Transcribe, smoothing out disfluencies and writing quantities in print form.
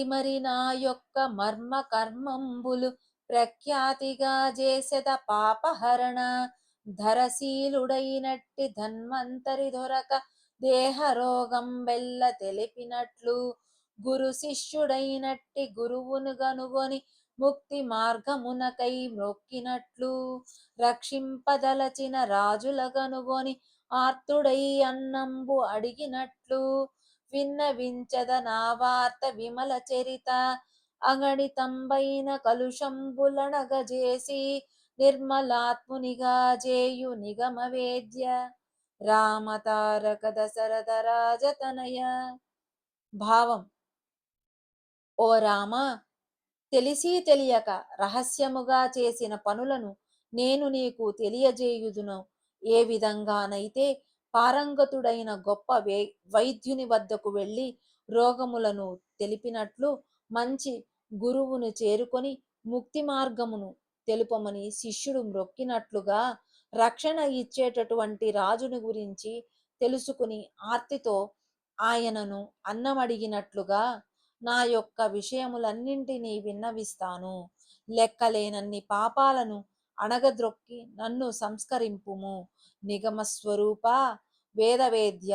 మరి నా యొక్క మర్మ కర్మంబులు ప్రఖ్యాతిగా చేసెద పాపహరణ. ధరశీలుడైనట్టి ధన్వంతరి దొరక దేహరోగం బెల్ల తెలిపినట్లు, గురు శిష్యుడైనట్టి గురువును గనుగొని ముక్తి మార్గమునకై మ్రొక్కినట్లు, రక్షింపదలచిన రాజుల గనుగొని ఆర్తుడై అన్నంబు అడిగినట్లు, విన్నవించద నా వార్త విమల చరిత. అగణితంబైన కలుషంబులనగజేసి నిర్మలాత్మునిగా జేయు నిగమ వేద్య. రామతారక దశరథ రాజతనయ. భావం: ఓ రామ, తెలిసి తెలియక రహస్యముగా చేసిన పనులను నేను నీకు తెలియజేయుదును. ఏ విధంగానైతే పారంగతుడైన గొప్ప వైద్యుని వద్దకు వెళ్ళి రోగములను తెలిపినట్లు, మంచి గురువును చేరుకొని ముక్తి మార్గమును తెలుపమని శిష్యుడు మ్రొక్కినట్లుగా, రక్షణ ఇచ్చేటటువంటి రాజుని గురించి తెలుసుకుని ఆర్తితో ఆయనను అన్నమడిగినట్లుగా నా యొక్క విషయములన్నింటినీ విన్నవిస్తాను. లెక్కలేనన్ని పాపాలను అణగద్రొక్కి నన్ను సంస్కరింపుము. నిగమస్వరూప వేదవేద్య.